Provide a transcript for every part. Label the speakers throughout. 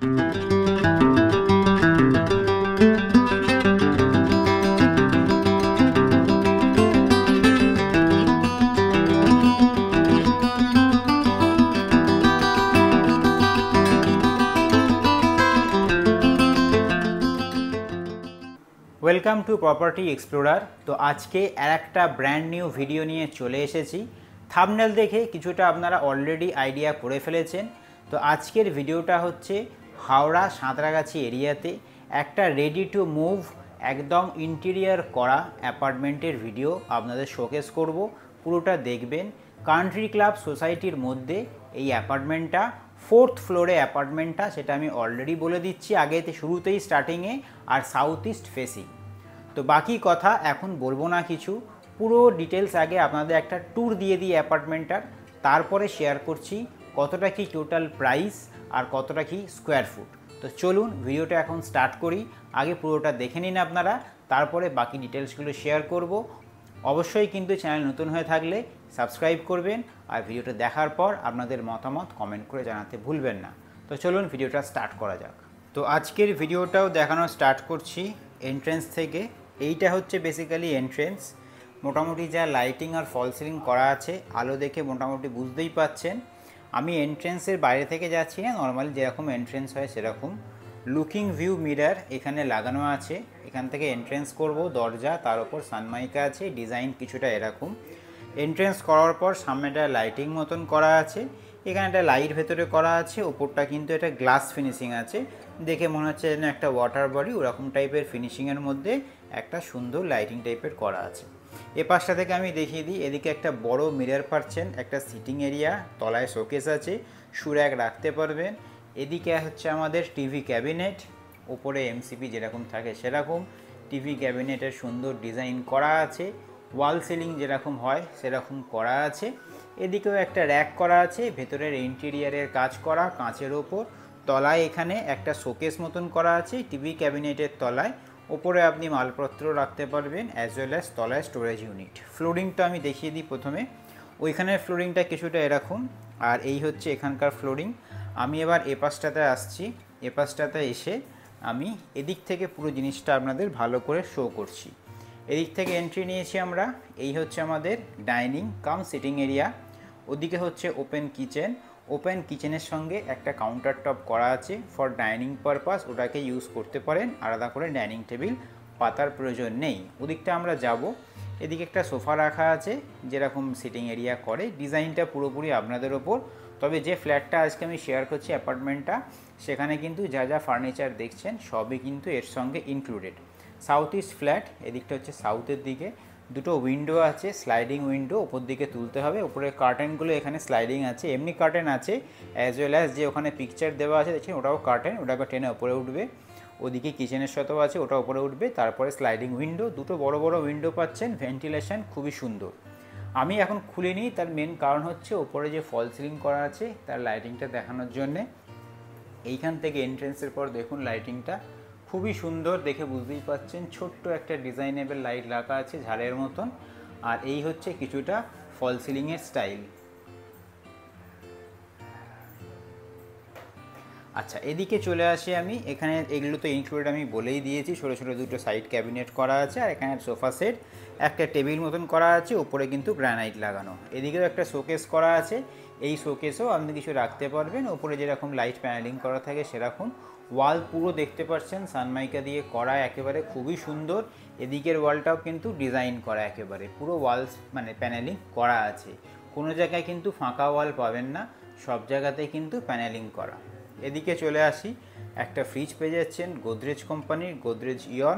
Speaker 1: Welcome to property explorer. তো আজকে আর একটা ব্র্যান্ড নিউ ভিডিও নিয়ে চলে এসেছি। থাম্বনেল দেখে কিছুটা আপনারা অলরেডি আইডিয়া করে ফেলেছেন। তো আজকের ভিডিওটা হচ্ছে হাওড়া সাঁতরাগাছি এরিয়াতে একটা রেডি টু মুভ একদম ইন্টেরিয়ার করা অ্যাপার্টমেন্টের ভিডিও আপনাদের শোকেস করব। পুরোটা দেখবেন। কান্ট্রি ক্লাব সোসাইটির মধ্যে এই অ্যাপার্টমেন্টটা, 4th ফ্লোরে অ্যাপার্টমেন্টটা, সেটা আমি অলরেডি বলে দিচ্ছি আগেতে শুরুতেই স্টার্টিংয়ে, আর সাউথ ইস্ট ফেসিং। তো বাকি কথা এখন বলবো না কিছু, পুরো ডিটেলস আগে আপনাদের একটা ট্যুর দিয়ে দিই অ্যাপার্টমেন্টটার, তারপরে শেয়ার করছি কতটা কি টোটাল প্রাইস আর কতটা কি স্কোয়ার ফুট। তো চলুন ভিডিওটা এখন স্টার্ট করি। আগে পুরোটা দেখে নিন আপনারা, তারপরে বাকি ডিটেলসগুলো শেয়ার করব। অবশ্যই কিন্তু চ্যানেল নতুন হয়ে থাকলে সাবস্ক্রাইব করবেন, আর ভিডিওটা দেখার পর আপনাদের মতামত কমেন্ট করে জানাতে ভুলবেন না। তো চলুন ভিডিওটা স্টার্ট করা যাক। তো আজকের ভিডিওটাও দেখানো স্টার্ট করছি এন্ট্রেন্স থেকে। এইটা হচ্ছে বেসিক্যালি এন্ট্রেন্স। মোটামুটি যা লাইটিং আর ফল সিলিং করা আছে, আলো দেখে মোটামুটি বুঝতেই পাচ্ছেন। আমি এন্ট্রেন্সের বাইরে থেকে যাচ্ছি না, নর্মালি যেরকম এন্ট্রেন্স হয় সেরকম। লুকিং ভিউ মিরার এখানে লাগানো আছে। এখান থেকে এন্ট্রেন্স করব, দরজা, তার উপর সানমাইকা আছে, ডিজাইন কিছুটা এরকম। এন্ট্রেন্স করার পর সামনেটা লাইটিং মতন করা আছে, এখানে একটা লাইট ভেতরে করা আছে, ওপরটা কিন্তু এটা গ্লাস ফিনিশিং আছে। দেখে মনে হচ্ছে যেন একটা ওয়াটার বডি, ওরকম টাইপের ফিনিশিংয়ের মধ্যে একটা সুন্দর লাইটিং টাইপের করা আছে। এ পাশটা থেকে আমি দেখিয়ে দিই, এদিকে একটা বড় মিরর পাচ্ছেন, একটা সিটিং এরিয়া, তলায় শোকেস আছে, সুরাক রাখতে পারবেন। এদিকে হচ্ছে আমাদের টিভি ক্যাবিনেট, ওপরে এমসিপি যেরকম থাকে সেরকম টিভি ক্যাবিনেটের সুন্দর ডিজাইন করা আছে। ওয়াল সিলিং যেরকম হয় সেরকম করা আছে। এদিকেও একটা র্যাক করা আছে, ভেতরের ইন্টেরিয়ারের কাজ করা কাঁচের ওপর। তলায় এখানে একটা শোকেস মতন করা আছে টিভি ক্যাবিনেটের তলায়, ওপরে আপনি মালপত্র রাখতে পারবেন, অ্যাজ ওয়েল অ্যাজ তলায় স্টোরেজ ইউনিট। ফ্লোরিংটা আমি দেখিয়ে দিই প্রথমে। ওইখানের ফ্লোরিংটা কিছুটা এরকম, আর এই হচ্ছে এখানকার ফ্লোরিং। আমি এবার এ পাশটাতে আসছি। এ পাশটাতে এসে আমি এদিক থেকে পুরো জিনিসটা আপনাদের ভালো করে শো করছি। এদিক থেকে এন্ট্রি নিয়েছি আমরা। এই হচ্ছে আমাদের ডাইনিং কাম সিটিং এরিয়া। ওদিকে হচ্ছে ওপেন কিচেন। ওপেন কিচেনের সঙ্গে একটা কাউন্টার টপ করা আছে ফর ডাইনিং পারপাস, ওটাকে ইউজ করতে পারেন, আলাদা করে ডাইনিং টেবিল পাতার প্রয়োজন নেই। ওদিকটা আমরা যাব। এদিকে একটা সোফা রাখা আছে, যেরকম সিটিং এরিয়া করে। ডিজাইনটা পুরোপুরি আপনাদের ওপর। তবে যে ফ্ল্যাটটা আজকে আমি শেয়ার করছি অ্যাপার্টমেন্টটা, সেখানে কিন্তু যা যা ফার্নিচার দেখছেন সবই কিন্তু এর সঙ্গে ইনক্লুডেড। সাউথ ইস্ট ফ্ল্যাট, এদিকটা হচ্ছে সাউথের দিকে। দুটো উইন্ডো আছে, স্লাইডিং উইন্ডো, ওপর দিকে তুলতে হবে। উপরে কার্টেনগুলো এখানে স্লাইডিং আছে, এমনি কার্টেন আছে, অ্যাজ ওয়েল অ্যাজ যে ওখানে পিকচার দেওয়া আছে দেখছেন ওটাও কার্টেন, ওটাকে টেনে ওপরে উঠবে। ওদিকে কিচেনের সাথেও আছে, ওটা উপরে উঠবে। তারপরে স্লাইডিং উইন্ডো, দুটো বড় বড় উইন্ডো পাচ্ছেন, ভেন্টিলেশন খুবই সুন্দর। আমি এখন খুলিনি, তার মেন কারণ হচ্ছে ওপরে যে ফল সিলিং করা আছে তার লাইটিংটা দেখানোর জন্যে। এইখান থেকে এন্ট্রেন্সের পর দেখুন লাইটিংটা খুবই সুন্দর, দেখে বুঝতেই পাচ্ছেন। ছোট্ট একটা ডিজাইনেবল লাইট রাখা আছে ঝাড়ের মতন। আর এই হচ্ছে কিছুটা ফল সিলিংয়ের স্টাইল। আচ্ছা, এদিকে চলে আসি আমি। এখানে এগুলো তো ইনক্লুডেড আমি বলেই দিয়েছি। ছোটো ছোটো দুটো সাইড ক্যাবিনেট করা আছে, আর এখানে সোফা সেট, একটা টেবিল মতন করা আছে, উপরে কিন্তু গ্রানাইট লাগানো। এদিকেও একটা শোকেস করা আছে, এই শোকেসেও আপনি কিছু রাখতে পারবেন। উপরে যেরকম লাইট প্যানেলিং করা থাকে সেরকম। ওয়াল পুরো দেখতে পাচ্ছেন সানমাইকা দিয়ে করা, একেবারে খুবই সুন্দর। এদিকের ওয়ালটাও কিন্তু ডিজাইন করা, একেবারে পুরো ওয়ালস মানে প্যানেলিং করা আছে। কোনো জায়গায় কিন্তু ফাঁকা ওয়াল পাবেন না, সব জায়গাতেই কিন্তু প্যানেলিং করা। এদিকে চলে আসি, একটা ফ্রিজ পেয়ে যাচ্ছেন গোদরেজ কোম্পানির, গোদরেজ ইয়ন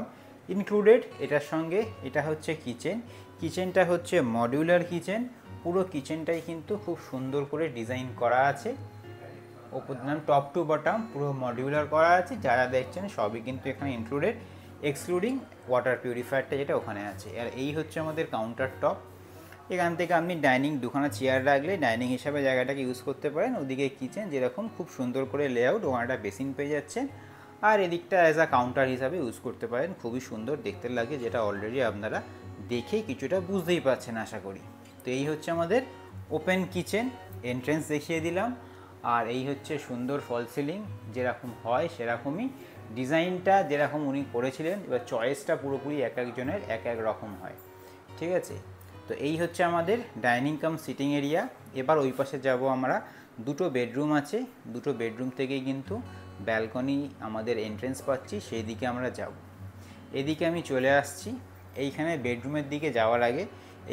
Speaker 1: ইনক্লুডেড এটার সঙ্গে। এটা হচ্ছে কিচেন। কিচেনটা হচ্ছে মডিউলার কিচেন। পুরো কিচেনটাই কিন্তু খুব সুন্দর করে ডিজাইন করা আছে। ওপর টপ টু বটম পুরো মডিউলার করা আছে। যারা দেখছেন সবই কিন্তু এখানে ইনক্লুডেড, এক্সক্লুডিং ওয়াটার পিউরিফায়ারটা যেটা ওখানে আছে। আর এই হচ্ছে আমাদের কাউন্টার টপ। এখান থেকে আপনি ডাইনিং দুখানা চেয়ার রাখলে ডাইনিং হিসাবে জায়গাটাকে ইউজ করতে পারেন। ওদিকে কিচেন যেরকম খুব সুন্দর করে লেআউট, ওখানে একটা বেসিন পেয়ে যাচ্ছেন। আর এদিকটা অ্যাজ আ কাউন্টার হিসাবে ইউজ করতে পারেন, খুবই সুন্দর দেখতে লাগে, যেটা অলরেডি আপনারা দেখেই কিছুটা বুঝতেই পারছেন আশা করি। তো এই হচ্ছে আমাদের ওপেন কিচেন। এন্ট্রেন্স দেখিয়ে দিলাম। আর এই হচ্ছে সুন্দর ফল সিলিং, যেরকম হয় সেরকমই ডিজাইনটা যেরকম উনি করেছিলেন। এবার চয়েসটা পুরোপুরি এক একজনের এক এক রকম হয়, ঠিক আছে। তো এই হচ্ছে আমাদের ডাইনিং কাম সিটিং এরিয়া। এবার ওই পাশে যাব আমরা, দুটো বেডরুম আছে, দুটো বেডরুম থেকেই কিন্তু ব্যালকনি আমাদের এন্ট্রেন্স পাচ্ছি, সেই দিকে আমরা যাব। এদিকে আমি চলে আসছি। এইখানে বেডরুমের দিকে যাওয়ার আগে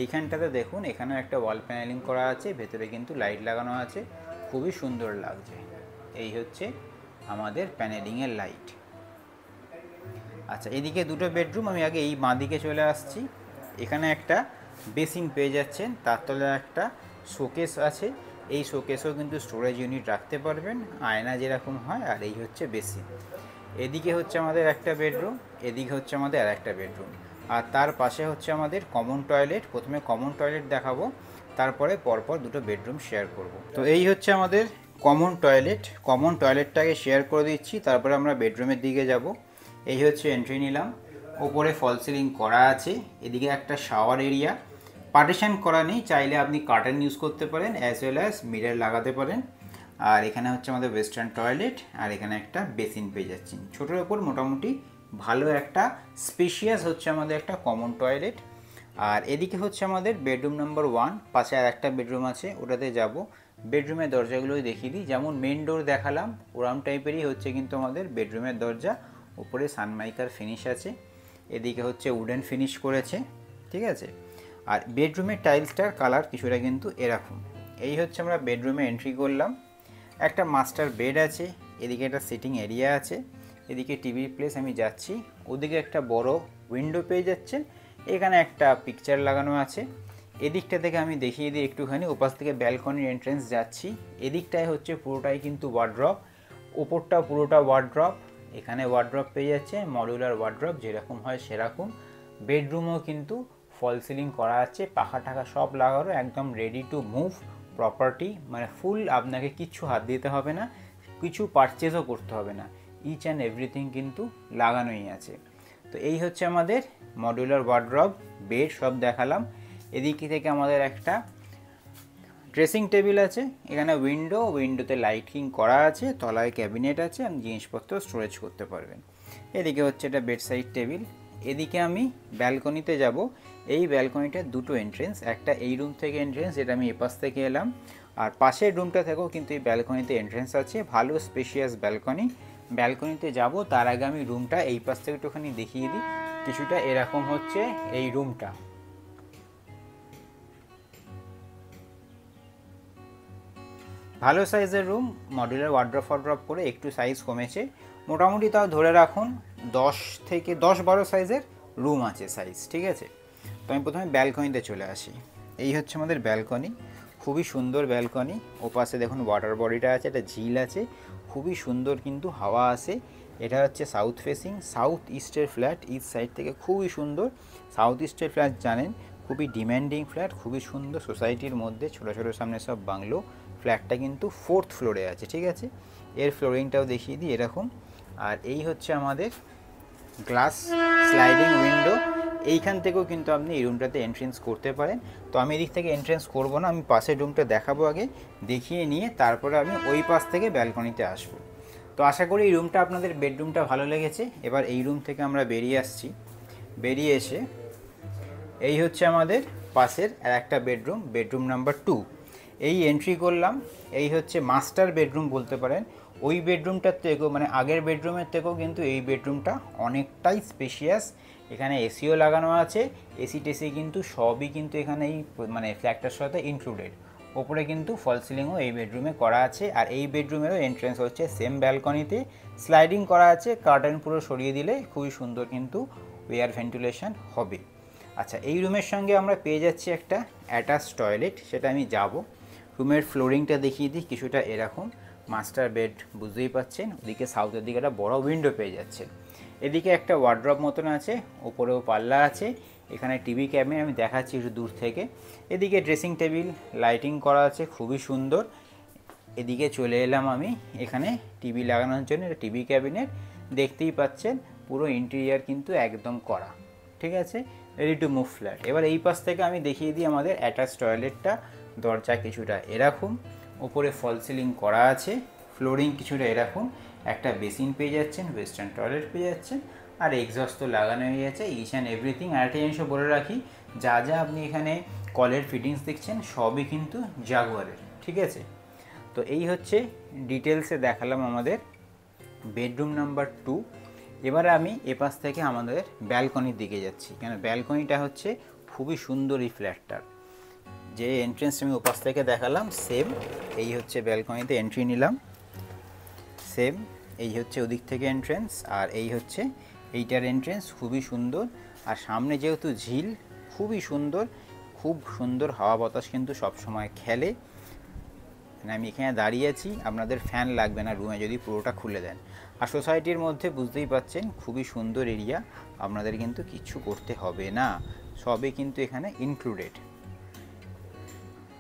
Speaker 1: এইখানটাতে দেখুন, এখানে একটা ওয়াল প্যানেলিং করা আছে, ভেতরে কিন্তু লাইট লাগানো আছে, খুবই সুন্দর লাগছে। এই হচ্ছে আমাদের প্যানেলিংয়ের লাইট। আচ্ছা, এদিকে দুটো বেডরুম, আমি আগে এই বাঁ দিকে চলে আসছি। এখানে একটা বেসিন পেয়ে যাচ্ছেন, তার তলায় একটা শোকেস আছে। এই শোকেসেও কিন্তু স্টোরেজ ইউনিট রাখতে পারবেন, আয়না যেরকম হয়। আর এই হচ্ছে বেসিন। এদিকে হচ্ছে আমাদের একটা বেডরুম, এদিকে হচ্ছে আমাদের আর একটা বেডরুম, আর তার পাশে হচ্ছে আমাদের কমন টয়লেট। প্রথমে কমন টয়লেট দেখাবো, তারপরে পরপর দুটো বেডরুম শেয়ার করব। তো এই হচ্ছে আমাদের কমন টয়লেট। কমন টয়লেটটাকে শেয়ার করে দিচ্ছি, তারপরে আমরা বেডরুমের দিকে যাব। এই হচ্ছে এন্ট্রি নিলাম, ওপরে ফল সিলিং করা আছে। এদিকে একটা শাওয়ার এরিয়া, পার্টিশন করা নেই, চাইলে আপনি কার্টেন ইউজ করতে পারেন, অ্যাজ ওয়েল অ্যাজ মিরর লাগাতে পারেন। আর এখানে হচ্ছে আমাদের ওয়েস্টার্ন টয়লেট, আর এখানে একটা বেসিন পেয়ে যাচ্ছেন। ছোটোর ওপর মোটামুটি ভালো একটা স্পেশিয়াস হচ্ছে আমাদের একটা কমন টয়লেট। আর এদিকে হচ্ছে আমাদের বেডরুম নাম্বার 1, পাশে আর একটা বেডরুম আছে, ওটাতে যাব। বেডরুমের দরজাগুলোই দেখিয়ে দিই, যেমন মেন ডোর দেখালাম ওরাম টাইপেরই হচ্ছে কিন্তু আমাদের বেডরুমের দরজা। উপরে সানমাইকার ফিনিশ আছে, এদিকে হচ্ছে উডেন ফিনিশ করেছে, ঠিক আছে। আর বেডরুমের টাইলসটার কালার কিছুটা কিন্তু এরকম। এই হচ্ছে আমরা বেডরুমে এন্ট্রি করলাম। একটা মাস্টার বেড আছে, এদিকে একটা সিটিং এরিয়া আছে, এদিকে টিভি প্লেস আমি যাচ্ছি। ওদিকে একটা বড় উইন্ডো পেয়ে যাচ্ছেন, এখানে একটা পিকচার লাগানো আছে। এদিকটা থেকে আমি দেখিয়ে দিই একটুখানি, ওপাশ থেকে ব্যালকনির এন্ট্রেন্স যাচ্ছি। এদিকটায় হচ্ছে পুরোটাই কিন্তু ওয়ার্ড্রপ, ওপরটা পুরোটা ওয়ার্ড্রপ। এখানে ওয়ার্ড্রপ পেয়ে যাচ্ছে, মডিউলার ওয়ার্ড্রপ যেরকম হয় সেরকম। বেডরুমও কিন্তু ফল সিলিং করা আছে, পাখা টাকা সব লাগানো, একদম রেডি টু মুভ প্রপার্টি, মানে ফুল, আপনাকে কিচ্ছু হাত দিতে হবে না, কিছু পারচেজও করতে হবে না, ইচ অ্যান্ড এভরিথিং কিন্তু লাগানোই আছে। তো এই হচ্ছে আমাদের মডিউলার ওয়ার্ড্রপ, বেড সব দেখালাম। এদিক থেকে আমাদের একটা ড্রেসিং টেবিল আছে, এখানে উইন্ডোতে লাইটিং করা আছে, তলায় ক্যাবিনেট আছে, আপনি জিনিসপত্র স্টোরেজ করতে পারবেন। এদিকে হচ্ছে এটা বেড সাইড টেবিল। এদিকে আমি ব্যালকনিতে যাব। এই ব্যালকনিটার দুটো এন্ট্রেন্স, একটা এই রুম থেকে এন্ট্রেন্স, যেটা আমি এপাশ থেকে এলাম, আর পাশের রুমটা থেকেও কিন্তু এই ব্যালকনিতে এন্ট্রেন্স আছে, ভালো স্পেশিয়াস ব্যালকনি। ব্যালকনিতে যাব, তার আগে আমি রুমটা এই পাশ থেকে একটুখানি দেখিয়ে দিই। কিছুটা এরকম হচ্ছে এই রুমটা, ভালো সাইজের রুম, মডিউলার ওয়ার্ড্রপ করে একটু সাইজ কমেছে, মোটামুটি তাও ধরে রাখুন 10 থেকে 10-12 সাইজের রুম আছে সাইজ, ঠিক আছে। তো আমি প্রথমে ব্যালকনিতে চলে আসি। এই হচ্ছে আমাদের ব্যালকনি, খুবই সুন্দর ব্যালকনি। ওপাশে দেখুন ওয়াটার বডিটা আছে, একটা ঝিল আছে, খুবই সুন্দর কিন্তু হাওয়া আসে। এটা হচ্ছে সাউথ ফেসিং, সাউথ ইস্টের ফ্ল্যাট, ইস্ট সাইড থেকে খুবই সুন্দর। সাউথ ইস্টের ফ্ল্যাট জানেন খুবই ডিম্যান্ডিং ফ্ল্যাট, খুবই সুন্দর, সোসাইটির মধ্যে ছোটো ছোটো সামনে সব বাংলো। ফ্ল্যাটটা কিন্তু 4th ফ্লোরে আছে, ঠিক আছে। এর ফ্লোরিংটাও দেখিয়ে দিই এরকম। আর এই হচ্ছে আমাদের গ্লাস স্লাইডিং উইন্ডো, এইখান থেকেও কিন্তু আপনি এই রুমটাতে এন্ট্রেন্স করতে পারেন। তো আমি এদিক থেকে এন্ট্রেন্স করব না, আমি পাশের রুমটা দেখাবো আগে, দেখিয়ে নিয়ে তারপরে আমি ওই পাশ থেকে ব্যালকনিতে আসবো। তো আশা করি এই রুমটা আপনাদের বেডরুমটা ভালো লেগেছে। এবার এই রুম থেকে আমরা বেরিয়ে আসছি। বেরিয়ে এসে এই হচ্ছে আমাদের পাশের আর একটা বেডরুম, বেডরুম নাম্বার 2। এই এন্ট্রি করলাম, এই হচ্ছে মাস্টার বেডরুম বলতে পারেন। ওই বেডরুমটার থেকেও, মানে আগের বেডরুমের থেকেও কিন্তু এই বেডরুমটা অনেকটাই স্পেশিয়াস। এখানে এসিও লাগানো আছে, এসি টেসি কিন্তু সবই কিন্তু এখানে এই মানে ফ্ল্যাটটার সাথে ইনক্লুডেড। ওপরে কিন্তু ফল সিলিংও এই বেডরুমে করা আছে। আর এই বেডরুমেরও এন্ট্রেন্স হচ্ছে সেম ব্যালকনিতে, স্লাইডিং করা আছে, কার্টেন পুরো সরিয়ে দিলে খুবই সুন্দর কিন্তু এয়ার ভেন্টিলেশন হবে। আচ্ছা, এই রুমের সঙ্গে আমরা পেয়ে যাচ্ছি একটা অ্যাটাচ টয়লেট, সেটা আমি যাব। রুমের ফ্লোরিংটা দেখিয়ে দিই, কিছুটা এরকম, মাস্টার বেড বুঝতেই পাচ্ছেন। ওদিকে সাউথের দিকে একটা বড় উইন্ডো পেয়ে যাচ্ছেন। এদিকে একটা ওয়ার্ড্রপ মতন আছে, ওপরেও পাল্লা আছে, এখানে টিভি ক্যাবিনেট আমি দেখাচ্ছি একটু দূর থেকে। এদিকে ড্রেসিং টেবিল লাইটিং করা আছে, খুবই সুন্দর। এদিকে চলে এলাম আমি, এখানে টিভি লাগানোর জন্য একটা টিভি ক্যাবিনেট দেখতেই পাচ্ছেন, পুরো ইন্টেরিয়ার কিন্তু একদম করা, ঠিক আছে, রেডি টু মুভ ফ্ল্যাট। এবার এই পাশ থেকে আমি দেখিয়ে দিই আমাদের অ্যাটাচ টয়লেটটা। দরজা কিছুটা এরকম, ওপরে ফল সিলিং করা আছে, ফ্লোরিং কিছুটা এরকম, একটা বেসিন পেয়ে যাচ্ছেন, ওয়েস্টার্ন টয়লেট পেয়ে যাচ্ছেন, আর এক্সস্ট তো লাগানো হয়ে যাচ্ছে ইচ অ্যান্ড এভরিথিং। আর একটা জিনিসও বলে রাখি, যা যা আপনি এখানে কলের ফিটিংস দেখছেন সবই কিন্তু জাগুয়ারের, ঠিক আছে। তো এই হচ্ছে ডিটেলসে দেখালাম আমাদের বেডরুম নাম্বার 2। এবারে আমি এপাশ থেকে আমাদের ব্যালকনির দিকে যাচ্ছি, কেন ব্যালকনিটা হচ্ছে খুবই সুন্দর এই ফ্ল্যাটটার। যে এন্ট্রেন্স আমি ওপাশ থেকে দেখালাম সেম এই হচ্ছে ব্যালকনিতে এন্ট্রি নিলাম, সেম এই হচ্ছে ওদিক থেকে এন্ট্রেন্স, আর এই হচ্ছে এইটার এন্ট্রেন্স, খুবই সুন্দর। আর সামনে যেহেতু ঝিল, খুবই সুন্দর, খুব সুন্দর হাওয়া বাতাস কিন্তু সবসময় খেলে। আমি এখানে দাঁড়িয়ে আছি, আপনাদের ফ্যান লাগবে না রুমে যদি পুরোটা খুলে দেন। আর সোসাইটির মধ্যে বুঝতেই পাচ্ছেন খুবই সুন্দর এরিয়া, আপনাদের কিন্তু কিচ্ছু করতে হবে না, সবই কিন্তু এখানে ইনক্লুডেড।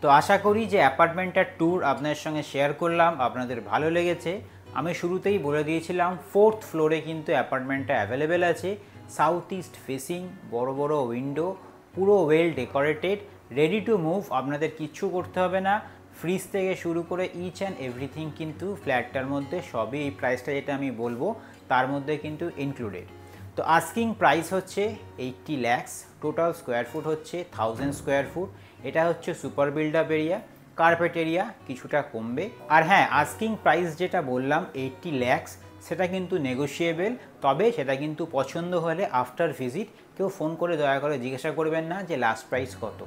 Speaker 1: তো আশা করি যে অ্যাপার্টমেন্টটার ট্যুর আপনাদের সঙ্গে শেয়ার করলাম আপনাদের ভালো লেগেছে। আমি শুরুতেই বলে দিয়েছিলাম 4th ফ্লোরে কিন্তু অ্যাপার্টমেন্টটা অ্যাভেলেবেল আছে, সাউথ ইস্ট ফেসিং, বড় বড় উইন্ডো, পুরো well decorated, ready to move, আপনাদের কিচ্ছু করতে হবে না। ফ্রিজ থেকে শুরু করে ইচ অ্যান্ড এভরিথিং কিন্তু ফ্ল্যাটটার মধ্যে সবই, এই প্রাইসটা যেটা আমি বলবো তার মধ্যে কিন্তু ইনক্লুডেড। তো আস্কিং প্রাইস হচ্ছে 80 lakhs, টোটাল স্কোয়ার ফুট হচ্ছে 1000 স্কোয়ার ফুট। এটা হচ্ছে super build up area, carpet area কিছুটা কমবে। আর হ্যাঁ, আস্কিং প্রাইস যেটা বললাম 80 lakhs, সেটা কিন্তু নেগোশিয়েবল, তবে সেটা কিন্তু পছন্দ হলে আফটার ভিজিট কেউ ফোন করে দয়া করে জিজ্ঞাসা করবেন না যে লাস্ট প্রাইস কত।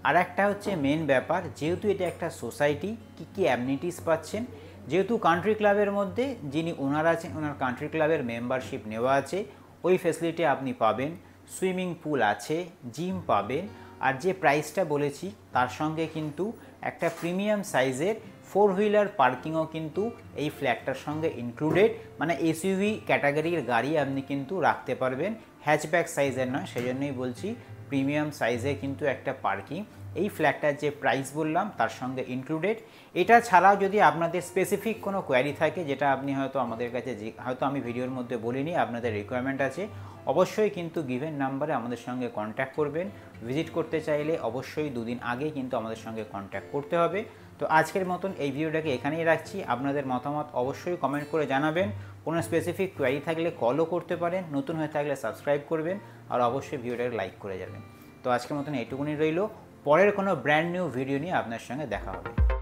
Speaker 1: আর একটা হচ্ছে মেন ব্যাপার, যেহেতু এটা একটা সোসাইটি, কী কী অ্যামনিটিস পাচ্ছেন, যেহেতু কান্ট্রি ক্লাবের মধ্যে যিনি ওনার আছেন ওনার কান্ট্রি ক্লাবের মেম্বারশিপ নেওয়া আছে, ওই ফেসিলিটি আপনি পাবেন, সুইমিং পুল আছে, জিম পাবেন। আর যে প্রাইসটা বলেছি তার সঙ্গে কিন্তু একটা প্রিমিয়াম সাইজের 4 হুইলার পার্কিংও কিন্তু এই ফ্ল্যাটটার সঙ্গে ইনক্লুডেড, মানে এসইউভি ক্যাটাগরির গাড়ি আপনি কিন্তু রাখতে পারবেন, হ্যাচব্যাক সাইজের নয়, সেজন্যই বলছি প্রিমিয়াম সাইজে কিন্তু একটা পার্কিং এই ফ্ল্যাটটার যে প্রাইস বললাম তার সঙ্গে ইনক্লুডেড। এটা ছাড়াও যদি আপনাদের স্পেসিফিক কোনো কোয়ারি থাকে, যেটা আপনি হয়তো আমাদের কাছে হয়তো আমি ভিডিওর মধ্যে বলিনি, আপনাদের রিকোয়ারমেন্ট আছে, অবশ্যই কিন্তু গিভেন নাম্বারে আমাদের সঙ্গে কন্ট্যাক্ট করবেন। ভিজিট করতে চাইলে অবশ্যই 2 দিন আগে কিন্তু আমাদের সঙ্গে কন্ট্যাক্ট করতে হবে। তো আজকের মতন এই ভিডিওটাকে এখানেই রাখছি, আপনাদের মতামত অবশ্যই কমেন্ট করে জানাবেন। কোনো স্পেসিফিক কোয়ারি থাকলে কলও করতে পারেন, নতুন হয়ে থাকলে সাবস্ক্রাইব করবেন, আর অবশ্যই ভিডিওটাকে লাইক করে যাবেন। তো আজকের মতন এইটুকুনি রইল, পরের কোনো ব্র্যান্ড নিউ ভিডিও নিয়ে আপনার সঙ্গে দেখা হবে।